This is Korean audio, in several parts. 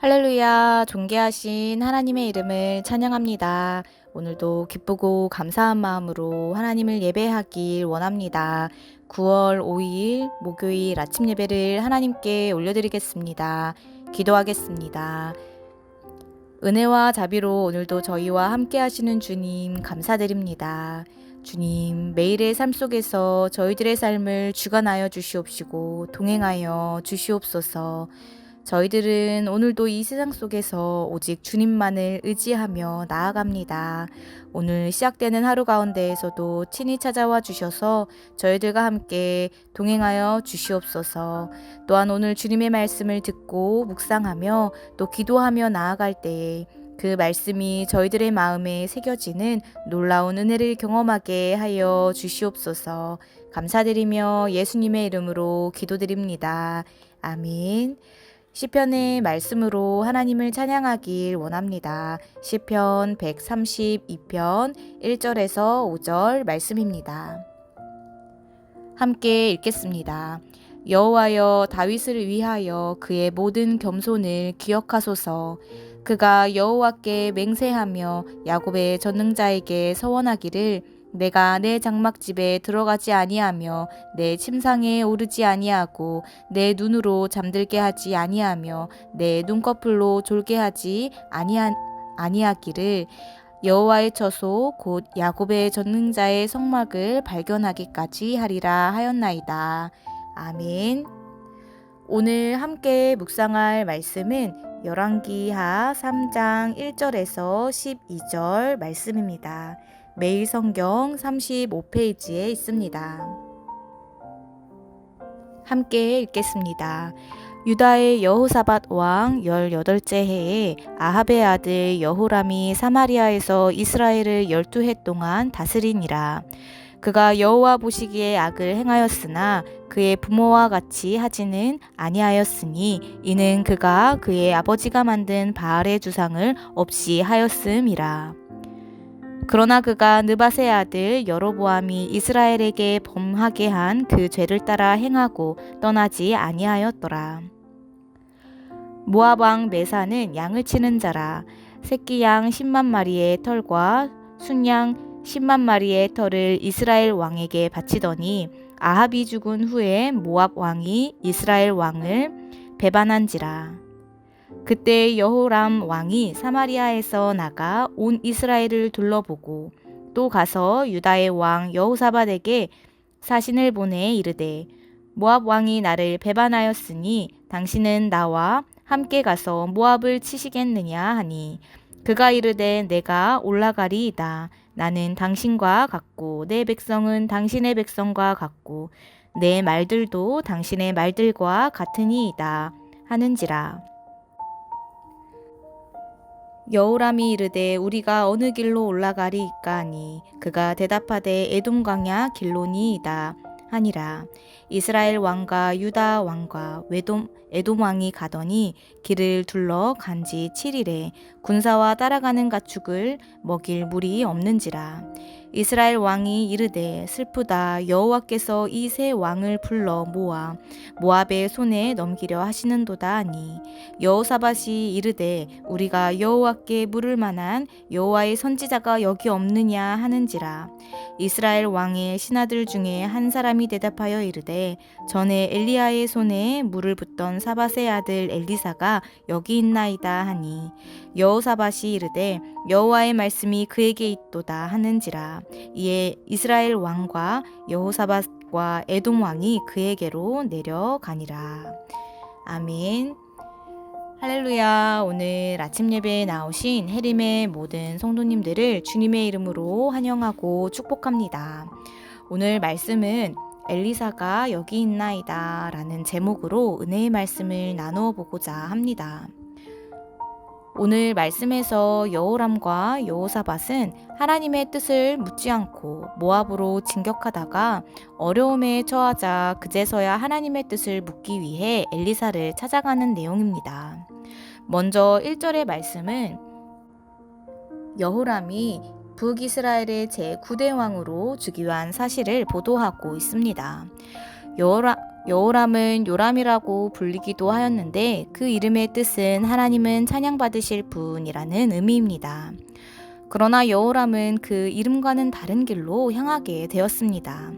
할렐루야, 존귀하신 하나님의 이름을 찬양합니다. 오늘도 기쁘고 감사한 마음으로 하나님을 예배하길 원합니다. 9월 5일 목요일 아침 예배를 하나님께 올려드리겠습니다. 기도하겠습니다. 은혜와 자비로 오늘도 저희와 함께 하시는 주님 감사드립니다. 주님, 매일의 삶 속에서 저희들의 삶을 주관하여 주시옵시고 동행하여 주시옵소서. 저희들은 오늘도 이 세상 속에서 오직 주님만을 의지하며 나아갑니다. 오늘 시작되는 하루 가운데에서도 친히 찾아와 주셔서 저희들과 함께 동행하여 주시옵소서. 또한 오늘 주님의 말씀을 듣고 묵상하며 또 기도하며 나아갈 때에 그 말씀이 저희들의 마음에 새겨지는 놀라운 은혜를 경험하게 하여 주시옵소서. 감사드리며 예수님의 이름으로 기도드립니다. 아멘. 시편의 말씀으로 하나님을 찬양하길 원합니다. 시편 132편 1절에서 5절 말씀입니다. 함께 읽겠습니다. 여호와여, 다윗을 위하여 그의 모든 겸손을 기억하소서. 그가 여호와께 맹세하며 야곱의 전능자에게 서원하기를 내가 내 장막집에 들어가지 아니하며 내 침상에 오르지 아니하고 내 눈으로 잠들게 하지 아니하며 내 눈꺼풀로 졸게 하지 아니하기를 여호와의 처소 곧 야곱의 전능자의 성막을 발견하기까지 하리라 하였나이다. 아멘. 오늘 함께 묵상할 말씀은 열왕기하 3장 1절에서 12절 말씀입니다. 매일 성경 35페이지에 있습니다. 함께 읽겠습니다. 유다의 여호사밧 왕 18째 해에 아합의 아들 여호람이 사마리아에서 이스라엘을 12해 동안 다스리니라. 그가 여호와 보시기에 악을 행하였으나 그의 부모와 같이 하지는 아니하였으니 이는 그가 그의 아버지가 만든 바알의 주상을 없이 하였음이라. 그러나 그가 느밧의 아들 여로보암이 이스라엘에게 범하게 한 그 죄를 따라 행하고 떠나지 아니하였더라. 모압 왕 메사는 양을 치는 자라. 새끼 양 10만 마리의 털과 순양 10만 마리의 털을 이스라엘 왕에게 바치더니 아합이 죽은 후에 모압 왕이 이스라엘 왕을 배반한지라. 그때 여호람 왕이 사마리아에서 나가 온 이스라엘을 둘러보고 또 가서 유다의 왕 여호사밧에게 사신을 보내 이르되 모압 왕이 나를 배반하였으니 당신은 나와 함께 가서 모압을 치시겠느냐 하니 그가 이르되 내가 올라가리이다. 나는 당신과 같고 내 백성은 당신의 백성과 같고 내 말들도 당신의 말들과 같으니이다 하는지라. 여호람이 이르되 우리가 어느 길로 올라가리이까 하니 그가 대답하되 에돔 광야 길로니이다 하니라. 이스라엘 왕과 유다 왕과 에돔 왕이 가더니 길을 둘러 간지 7일에 군사와 따라가는 가축을 먹일 물이 없는지라. 이스라엘 왕이 이르되 슬프다. 여호와께서 이 세 왕을 불러 모아 모압의 손에 넘기려 하시는도다 하니 여호사밧이 이르되 우리가 여호와께 물을 만한 여호와의 선지자가 여기 없느냐 하는지라. 이스라엘 왕의 신하들 중에 한 사람이 대답하여 이르되 전에 엘리야의 손에 물을 붓던 사밧의 아들 엘리사가 여기 있나이다 하니 여호사밧이 이르되 여호와의 말씀이 그에게 있도다 하는지라. 이에 이스라엘 왕과 여호사밧과 에돔 왕이 그에게로 내려가니라. 아멘. 할렐루야. 오늘 아침 예배에 나오신 해림의 모든 성도님들을 주님의 이름으로 환영하고 축복합니다. 오늘 말씀은 엘리사가 여기 있나이다 라는 제목으로 은혜의 말씀을 나누어 보고자 합니다. 오늘 말씀에서 여호람과 여호사밧은 하나님의 뜻을 묻지 않고 모압으로 진격하다가 어려움에 처하자 그제서야 하나님의 뜻을 묻기 위해 엘리사를 찾아가는 내용입니다. 먼저 1절의 말씀은 여호람이 북이스라엘의 제9대 왕으로 즉위한 사실을 보도하고 있습니다. 여호람은 요람이라고 불리기도 하였는데 그 이름의 뜻은 하나님은 찬양받으실 분이라는 의미입니다. 그러나 여호람은 그 이름과는 다른 길로 향하게 되었습니다.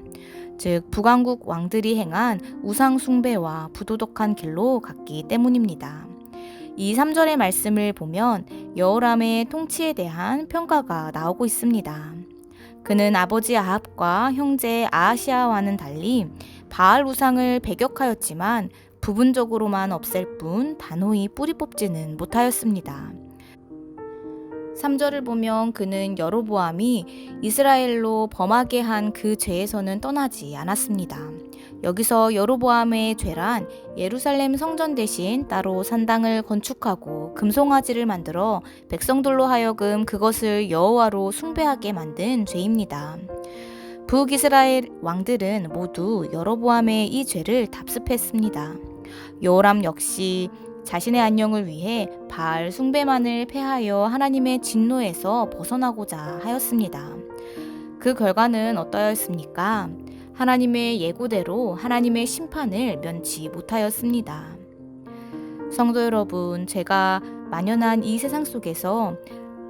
즉 북왕국 왕들이 행한 우상 숭배와 부도덕한 길로 갔기 때문입니다. 이 3절의 말씀을 보면 여호람의 통치에 대한 평가가 나오고 있습니다. 그는 아버지 아합과 형제 아하시아와는 달리 바알 우상을 배격하였지만 부분적으로만 없앨 뿐 단호히 뿌리 뽑지는 못하였습니다. 3절을 보면 그는 여로보암이 이스라엘로 범하게 한 그 죄에서는 떠나지 않았습니다. 여기서 여로보암의 죄란 예루살렘 성전 대신 따로 산당을 건축하고 금송아지를 만들어 백성들로 하여금 그것을 여호와로 숭배하게 만든 죄입니다. 북이스라엘 왕들은 모두 여로보암의 이 죄를 답습했습니다. 여호람 역시 자신의 안녕을 위해 바알 숭배만을 폐하여 하나님의 진노에서 벗어나고자 하였습니다. 그 결과는 어떠하였습니까? 하나님의 예고대로 하나님의 심판을 면치 못하였습니다. 성도 여러분, 제가 만연한 이 세상 속에서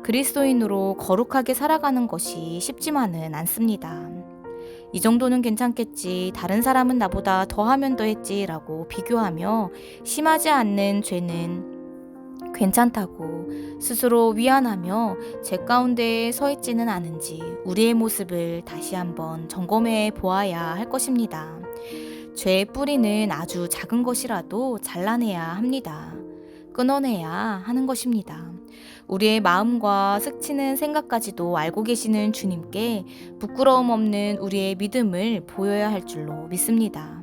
그리스도인으로 거룩하게 살아가는 것이 쉽지만은 않습니다. 이 정도는 괜찮겠지, 다른 사람은 나보다 더하면 더했지라고 비교하며 심하지 않는 죄는 괜찮다고 스스로 위안하며 죄 가운데 서 있지는 않은지 우리의 모습을 다시 한번 점검해 보아야 할 것입니다. 죄의 뿌리는 아주 작은 것이라도 잘라내야 합니다. 끊어내야 하는 것입니다. 우리의 마음과 스치는 생각까지도 알고 계시는 주님께 부끄러움 없는 우리의 믿음을 보여야 할 줄로 믿습니다.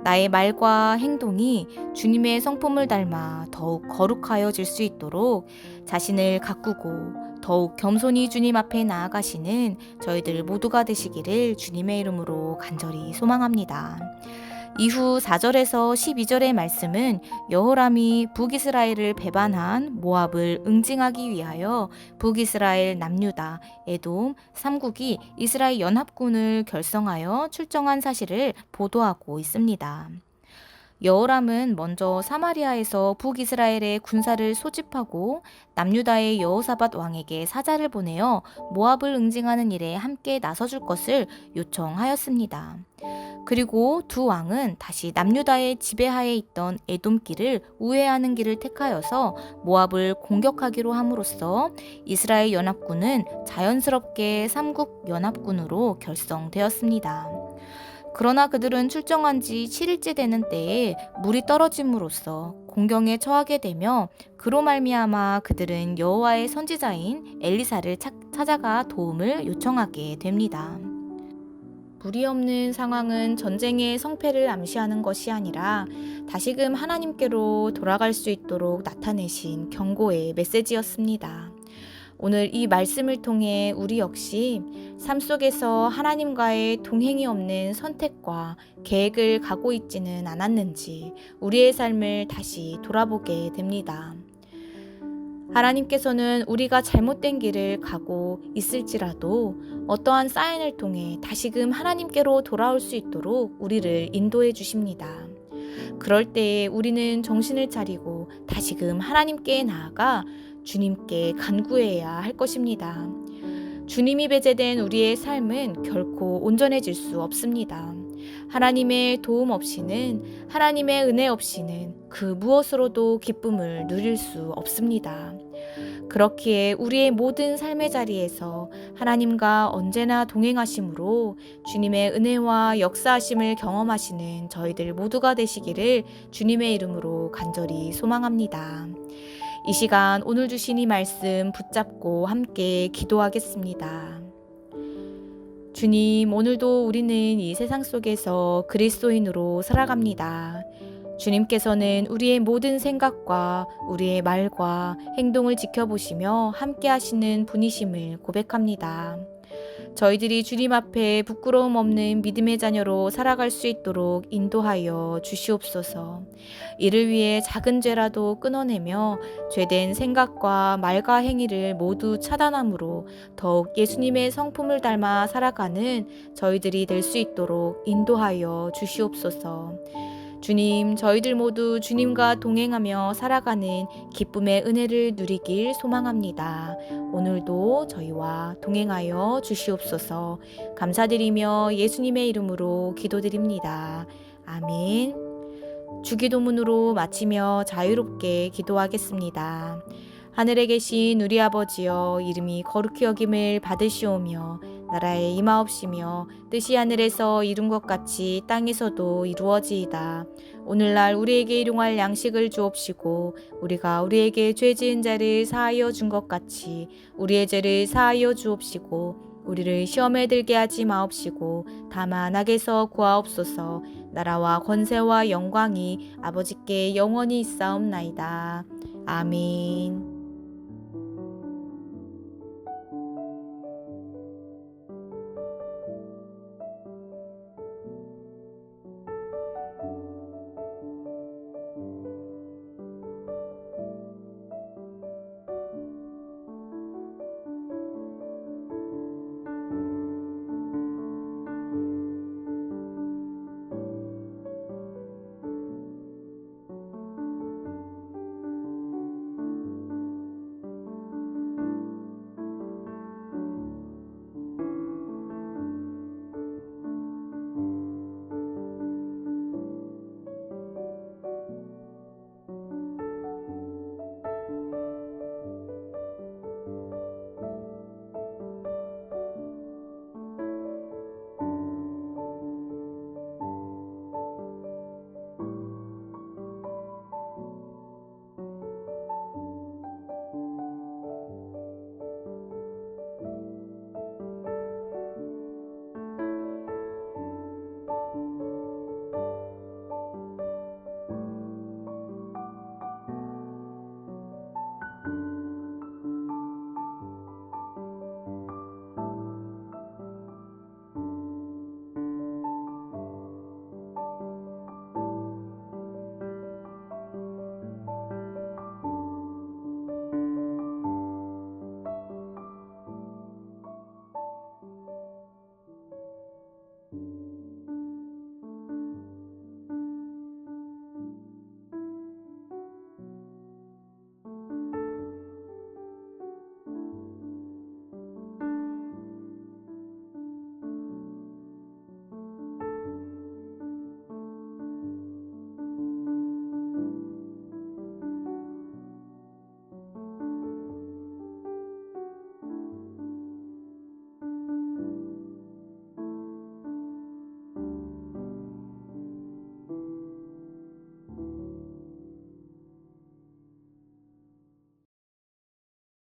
나의 말과 행동이 주님의 성품을 닮아 더욱 거룩하여질 수 있도록 자신을 가꾸고 더욱 겸손히 주님 앞에 나아가시는 저희들 모두가 되시기를 주님의 이름으로 간절히 소망합니다. 이후 4절에서 12절의 말씀은 여호람이 북이스라엘을 배반한 모압을 응징하기 위하여 북이스라엘 남유다, 에돔, 3국이 이스라엘 연합군을 결성하여 출정한 사실을 보도하고 있습니다. 여호람은 먼저 사마리아에서 북이스라엘의 군사를 소집하고 남유다의 여호사밧 왕에게 사자를 보내어 모압을 응징하는 일에 함께 나서줄 것을 요청하였습니다. 그리고 두 왕은 다시 남유다의 지배하에 있던 에돔길을 우회하는 길을 택하여서 모압을 공격하기로 함으로써 이스라엘 연합군은 자연스럽게 삼국 연합군으로 결성되었습니다. 그러나 그들은 출정한 지 7일째 되는 때에 물이 떨어짐으로써 공경에 처하게 되며 그로 말미암아 그들은 여호와의 선지자인 엘리사를 찾아가 도움을 요청하게 됩니다. 물이 없는 상황은 전쟁의 성패를 암시하는 것이 아니라 다시금 하나님께로 돌아갈 수 있도록 나타내신 경고의 메시지였습니다. 오늘 이 말씀을 통해 우리 역시 삶 속에서 하나님과의 동행이 없는 선택과 계획을 가고 있지는 않았는지 우리의 삶을 다시 돌아보게 됩니다. 하나님께서는 우리가 잘못된 길을 가고 있을지라도 어떠한 사인을 통해 다시금 하나님께로 돌아올 수 있도록 우리를 인도해 주십니다. 그럴 때에 우리는 정신을 차리고 다시금 하나님께 나아가 주님께 간구해야 할 것입니다. 주님이 배제된 우리의 삶은 결코 온전해질 수 없습니다. 하나님의 도움 없이는, 하나님의 은혜 없이는 그 무엇으로도 기쁨을 누릴 수 없습니다. 그렇기에 우리의 모든 삶의 자리에서 하나님과 언제나 동행하심으로 주님의 은혜와 역사하심을 경험하시는 저희들 모두가 되시기를 주님의 이름으로 간절히 소망합니다. 이 시간 오늘 주신 이 말씀 붙잡고 함께 기도하겠습니다. 주님, 오늘도 우리는 이 세상 속에서 그리스도인으로 살아갑니다. 주님께서는 우리의 모든 생각과 우리의 말과 행동을 지켜보시며 함께 하시는 분이심을 고백합니다. 저희들이 주님 앞에 부끄러움 없는 믿음의 자녀로 살아갈 수 있도록 인도하여 주시옵소서. 이를 위해 작은 죄라도 끊어내며 죄된 생각과 말과 행위를 모두 차단함으로 더욱 예수님의 성품을 닮아 살아가는 저희들이 될 수 있도록 인도하여 주시옵소서. 주님, 저희들 모두 주님과 동행하며 살아가는 기쁨의 은혜를 누리길 소망합니다. 오늘도 저희와 동행하여 주시옵소서. 감사드리며 예수님의 이름으로 기도드립니다. 아멘. 주기도문으로 마치며 자유롭게 기도하겠습니다. 하늘에 계신 우리 아버지여, 이름이 거룩히 여김을 받으시오며 나라에 임하옵시며 뜻이 하늘에서 이룬 것 같이 땅에서도 이루어지이다. 오늘날 우리에게 일용할 양식을 주옵시고 우리가 우리에게 죄 지은 자를 사하여 준 것 같이 우리의 죄를 사하여 주옵시고 우리를 시험에 들게 하지 마옵시고 다만 악에서 구하옵소서. 나라와 권세와 영광이 아버지께 영원히 있사옵나이다. 아멘.